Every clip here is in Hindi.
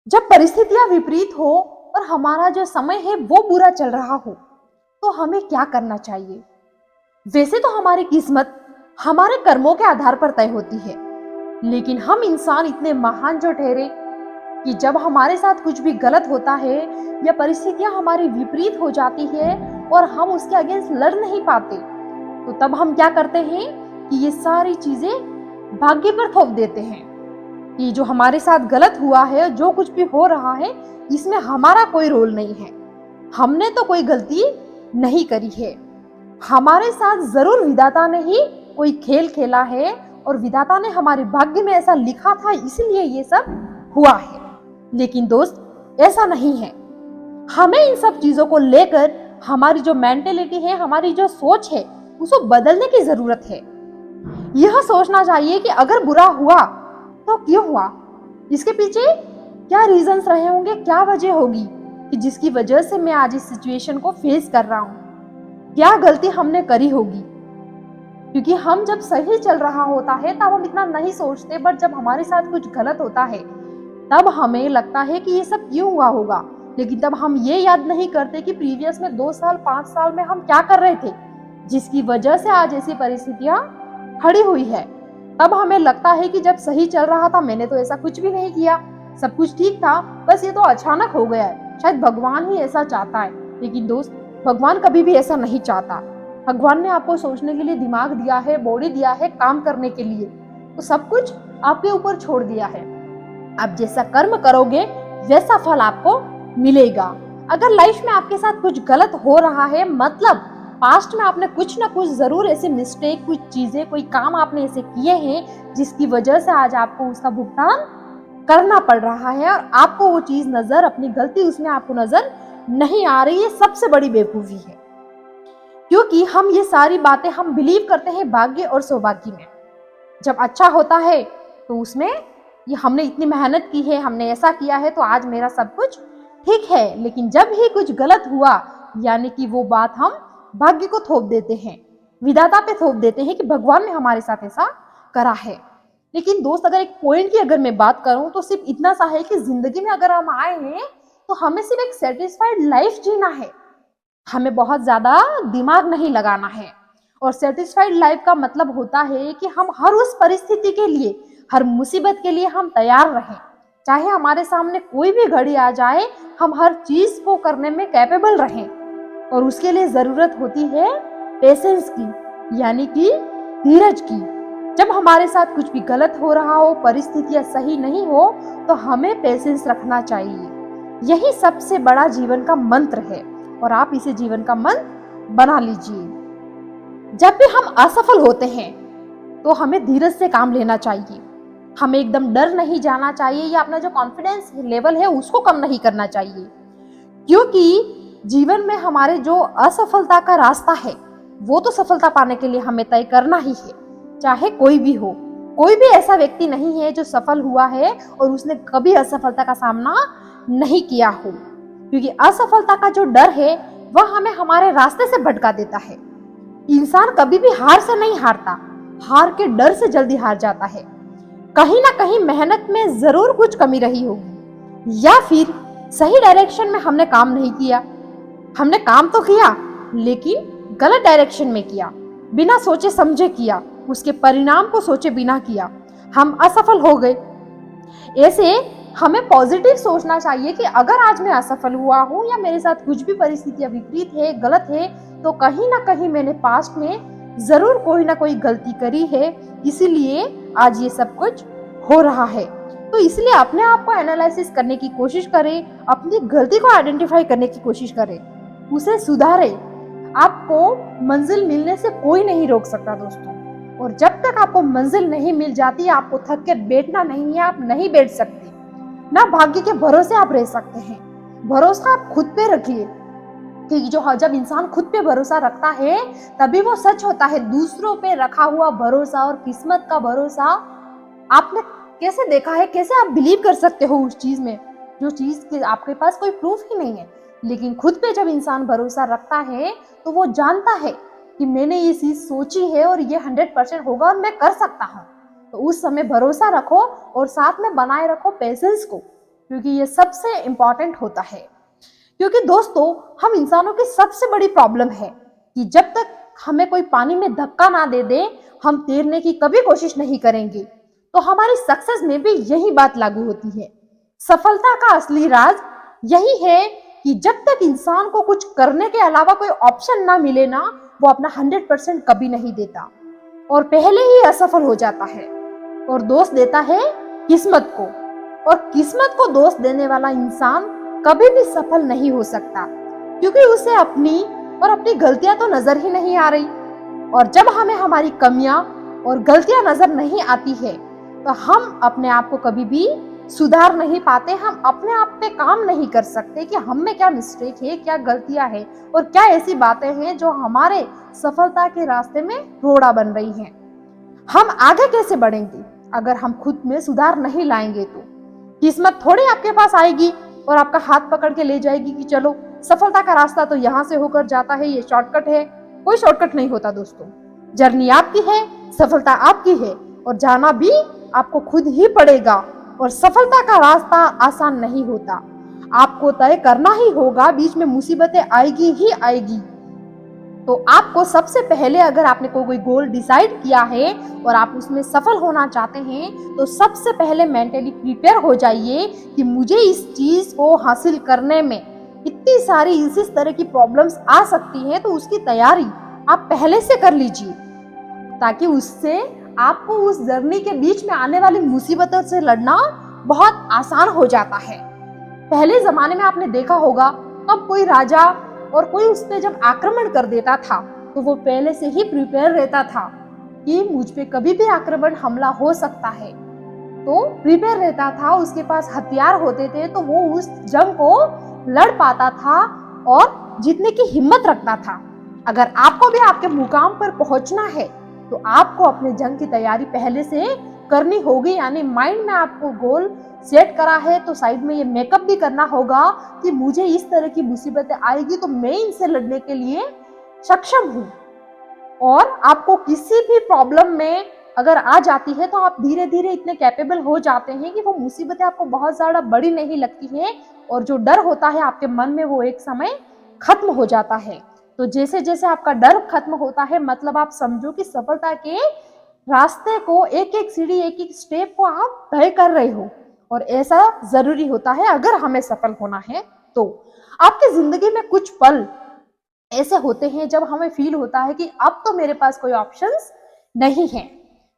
जब परिस्थितियां विपरीत हो और हमारा जो समय है वो बुरा चल रहा हो, तो हमें क्या करना चाहिए? वैसे तो हमारी किस्मत हमारे कर्मों के आधार पर तय होती है, लेकिन हम इंसान इतने महान जो ठहरे कि जब हमारे साथ कुछ भी गलत होता है या परिस्थितियां हमारी विपरीत हो जाती है और हम उसके अगेंस्ट लड़ नहीं पाते, तो तब हम क्या करते हैं कि ये सारी चीजें भाग्य पर थोप देते हैं कि जो हमारे साथ गलत हुआ है, जो कुछ भी हो रहा है, इसमें हमारा कोई रोल नहीं है। हमने तो कोई गलती नहीं करी है। हमारे साथ जरूर विधाता ने ही कोई खेल खेला है और विधाता ने हमारे भाग्य में ऐसा लिखा था, इसलिए ये सब हुआ है। लेकिन दोस्त, ऐसा नहीं है। हमें इन सब चीजों को लेकर हमारी जो मेंटेलिटी है, हमारी जो सोच है, उसको बदलने की जरूरत है। यह सोचना चाहिए कि अगर बुरा हुआ तो क्यों हुआ, इसके पीछे क्या रीजंस रहे होंगे, क्या वजह होगी कि जिसकी वजह से मैं आज इस सिचुएशन को फेस कर रहा हूँ। क्या गलती हमने करी होगी, क्योंकि हम जब सही चल रहा होता है तब हम इतना नहीं सोचते, बट जब हमारे साथ कुछ गलत होता है तब हमें लगता है कि ये सब क्यों हुआ होगा। लेकिन तब हम ये याद नहीं करते कि प्रीवियस में 2 साल 5 साल में हम क्या कर रहे थे, जिसकी वजह से आज ऐसी परिस्थितियां खड़ी हुई है। तब हमें लगता है कि जब सही चल रहा था मैंने तो ऐसा कुछ भी नहीं किया, सब कुछ ठीक था, बस ये तो अचानक हो गया है, शायद भगवान ही ऐसा चाहता है। लेकिन दोस्त, भगवान कभी भी ऐसा नहीं चाहता। भगवान ने आपको सोचने के लिए दिमाग दिया है, बॉडी दिया है, काम करने के लिए, तो सब कुछ आपके ऊपर छोड़ दिया है। आप जैसा कर्म करोगे वैसा फल आपको मिलेगा। अगर लाइफ में आपके साथ कुछ गलत हो रहा है, मतलब पास्ट में आपने कुछ ना कुछ जरूर ऐसे मिस्टेक, कुछ चीजें, कोई काम आपने ऐसे किए हैं जिसकी वजह से आज आपको उसका भुगतान करना पड़ रहा है और आपको वो चीज नजर, अपनी गलती उसमें आपको नजर नहीं आ रही है, सबसे बड़ी बेवकूफी है। क्योंकि हम ये सारी बातें हम बिलीव करते हैं भाग्य और सौभाग्य में। जब अच्छा होता है तो उसमें ये हमने इतनी मेहनत की है, हमने ऐसा किया है तो आज मेरा सब कुछ ठीक है। लेकिन जब ही कुछ गलत हुआ, यानी कि वो बात हम भाग्य को थोप देते हैं, विधाता पे थोप देते हैं कि भगवान ने हमारे साथ ऐसा करा है। लेकिन दोस्त, अगर एक पॉइंट की अगर मैं बात करूं तो सिर्फ इतना सा है कि जिंदगी में अगर हम आए हैं तो हमें सिर्फ एक सेटिस्फाइड लाइफ जीना है। हमें बहुत ज्यादा दिमाग नहीं लगाना है। और सेटिस्फाइड लाइफ का मतलब होता है कि हम हर उस परिस्थिति के लिए, हर मुसीबत के लिए हम तैयार रहें। चाहे हमारे सामने कोई भी घड़ी आ जाए, हम हर चीज को करने में कैपेबल रहें। और उसके लिए जरूरत होती है पेशेंस की, यानी कि धीरज की। जब हमारे साथ कुछ भी गलत हो रहा हो, परिस्थितियां सही नहीं हो, तो हमें पेशेंस रखना चाहिए। यही सबसे बड़ा जीवन का मंत्र है और आप इसे जीवन का मंत्र बना लीजिए। जब भी हम असफल होते हैं तो हमें धीरज से काम लेना चाहिए। हमें एकदम डर नहीं जाना चाहिए या अपना जो कॉन्फिडेंस लेवल है उसको कम नहीं करना चाहिए। क्योंकि जीवन में हमारे जो असफलता का रास्ता है वो तो सफलता पाने के लिए हमें तय करना ही है, चाहे कोई भी हो। कोई भी ऐसा व्यक्ति नहीं है जो सफल हुआ है और उसने कभी असफलता का सामना नहीं किया हो। क्योंकि असफलता का जो डर है वह हमें हमारे रास्ते से भटका देता है। इंसान कभी भी हार से नहीं हारता, हार के डर से जल्दी हार जाता है। कहीं ना कहीं मेहनत में जरूर कुछ कमी रही होगी, या फिर सही डायरेक्शन में हमने काम नहीं किया। हमने काम तो किया लेकिन गलत डायरेक्शन में किया, बिना सोचे समझे किया, उसके परिणाम को सोचे बिना किया, हम असफल हो गए। ऐसे हमें पॉजिटिव सोचना चाहिए कि अगर आज मैं असफल हुआ हूं या मेरे साथ कुछ भी परिस्थितियां विपरीत है, गलत है, तो कहीं ना कहीं मैंने पास्ट में जरूर कोई ना कोई गलती करी है, इसीलिए आज ये सब कुछ हो रहा है। तो इसलिए अपने आप को एनालिसिस करने की कोशिश करें, अपनी गलती को आइडेंटिफाई करने की कोशिश करें, उसे सुधारें। आपको मंजिल मिलने से कोई नहीं रोक सकता दोस्तों। और जब तक आपको मंजिल नहीं मिल जाती, आपको थक के बैठना नहीं है, आप नहीं बैठ सकते। ना भाग्य के भरोसे आप रह सकते हैं, भरोसा आप खुद पे रखिए। कि जो जब इंसान खुद पे भरोसा रखता है तभी वो सच होता है। दूसरों पे रखा हुआ भरोसा और किस्मत का भरोसा आपने कैसे देखा है, कैसे आप बिलीव कर सकते हो उस चीज में, जो चीज के आपके पास कोई प्रूफ ही नहीं है। लेकिन खुद पे जब इंसान भरोसा रखता है तो वो जानता है कि मैंने ये चीज सोची है और ये 100% होगा और मैं कर सकता हूँ। तो उस समय भरोसा रखो और साथ में बनाए रखो पेशेंस को। क्योंकि ये सबसे इंपॉर्टेंट होता है। क्योंकि दोस्तों, हम इंसानों की सबसे बड़ी प्रॉब्लम है कि जब तक हमें कोई पानी में धक्का ना दे दे, हम तैरने की कभी कोशिश नहीं करेंगे। तो हमारी सक्सेस में भी यही बात लागू होती है। सफलता का असली राज यही है कि जब तक इंसान को कुछ करने के अलावा कोई ऑप्शन ना मिले ना, वो अपना 100% कभी नहीं देता और पहले ही असफल हो जाता है और दोष देता है किस्मत को। और किस्मत को दोष देने वाला इंसान कभी भी सफल नहीं हो सकता, क्योंकि उसे अपनी गलतियां तो नजर ही नहीं आ रही। और जब हमें हमारी कमियां और गलतियां नजर नहीं आती है, तो हम अपने आप को कभी भी सुधार नहीं पाते। हम अपने आप पे काम नहीं कर सकते कि हम में क्या मिस्टेक है, क्या गलतियां हैं और क्या ऐसी बातें हैं जो हमारे सफलता के रास्ते में रोड़ा बन रही हैं। हम आगे कैसे बढ़ेंगे अगर हम खुद में सुधार नहीं लाएंगे? तो किस्मत थोड़ी आपके पास आएगी और आपका हाथ पकड़ के ले जाएगी कि चलो सफलता का रास्ता तो यहाँ से होकर जाता है, ये शॉर्टकट है। कोई शॉर्टकट नहीं होता दोस्तों। जर्नी आपकी है, सफलता आपकी है और जाना भी आपको खुद ही पड़ेगा। और सफलता का रास्ता आसान नहीं होता, आपको तय करना ही होगा। बीच में मुसीबतें आएगी ही आएगी। तो आपको सबसे पहले, अगर आपने कोई गोल डिसाइड किया है और आप उसमें सफल होना चाहते हैं, तो सबसे पहले मेंटली प्रिपेयर हो जाइए कि मुझे इस चीज को हासिल करने में इतनी सारी इस तरह की प्रॉब्लम्स आ सकती हैं। तो उसकी तैयारी आप पहले से कर लीजिए, ताकि उससे आपको उस जर्नी के बीच में आने वाली मुसीबतों से लड़ना बहुत आसान हो जाता है। पहले जमाने में आपने देखा होगा, अब कोई राजा और कोई उस पे जब आक्रमण कर देता था, तो वो पहले से ही प्रिपेयर रहता था कि मुझ पे कभी भी आक्रमण हमला हो सकता है। तो प्रिपेयर रहता था, उसके पास हथियार होते थे, तो वो उस जंग को लड़ पाता था और जीतने की हिम्मत रखता था। अगर आपको भी आपके मुकाम पर पहुंचना है, तो आपको अपने जंग की तैयारी पहले से करनी होगी। यानी माइंड में आपको गोल सेट करा है, तो साइड में ये मेकअप भी करना होगा कि मुझे इस तरह की मुसीबतें आएगी तो मैं इनसे लड़ने के लिए सक्षम हूँ। और आपको किसी भी प्रॉब्लम में अगर आ जाती है, तो आप धीरे धीरे इतने कैपेबल हो जाते हैं कि वो मुसीबतें आपको बहुत ज्यादा बड़ी नहीं लगती है और जो डर होता है आपके मन में, वो एक समय खत्म हो जाता है। तो जैसे जैसे आपका डर खत्म होता है, मतलब आप समझो कि सफलता के रास्ते को, एक एक सीढ़ी, एक एक स्टेप को आप तय कर रहे हो। और ऐसा जरूरी होता है अगर हमें सफल होना है। तो आपकी जिंदगी में कुछ पल ऐसे होते हैं जब हमें फील होता है कि अब तो मेरे पास कोई ऑप्शंस नहीं है।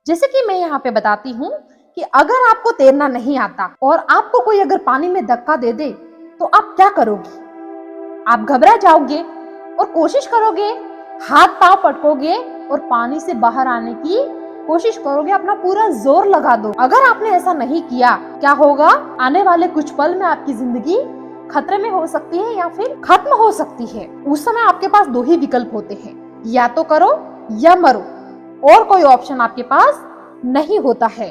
जैसे कि मैं यहाँ पे बताती हूँ कि अगर आपको तैरना नहीं आता और आपको कोई अगर पानी में धक्का दे दे, तो आप क्या करोगे? आप घबरा जाओगे और कोशिश करोगे, हाथ पांव पटकोगे और पानी से बाहर आने की कोशिश करोगे, अपना पूरा जोर लगा दो। अगर आपने ऐसा नहीं किया, क्या होगा? आने वाले कुछ पल में आपकी जिंदगी खतरे में हो सकती है या फिर खत्म हो सकती है। उस समय आपके पास दो ही विकल्प होते हैं, या तो करो या मरो, और कोई ऑप्शन आपके पास नहीं होता है।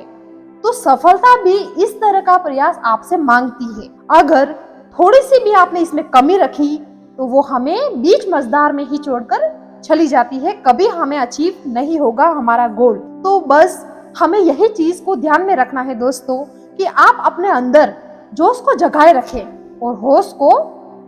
तो सफलता भी इस तरह का प्रयास आपसे मांगती है। अगर थोड़ी सी भी आपने इसमें कमी रखी, तो वो हमें बीच मझधार में ही छोड़कर चली जाती है। कभी हमें अचीव नहीं होगा हमारा गोल। तो बस हमें यही चीज को ध्यान में रखना है दोस्तों, कि आप अपने अंदर जोश को जगाए रखें और होश को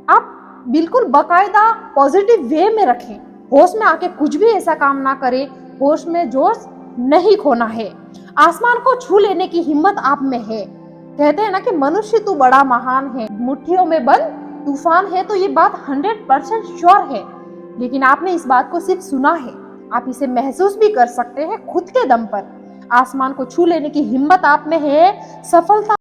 आप बिल्कुल बाकायदा पॉजिटिव वे में रखें। होश में आके कुछ भी ऐसा काम ना करें, होश में जोश नहीं खोना है। आसमान को छू लेने की हिम्मत आप में है। कहते हैं ना कि मनुष्य तू बड़ा महान है, मुट्ठियों में बंद तूफान है। तो ये बात 100% श्योर है, लेकिन आपने इस बात को सिर्फ सुना है, आप इसे महसूस भी कर सकते हैं खुद के दम पर। आसमान को छू लेने की हिम्मत आप में है। सफलता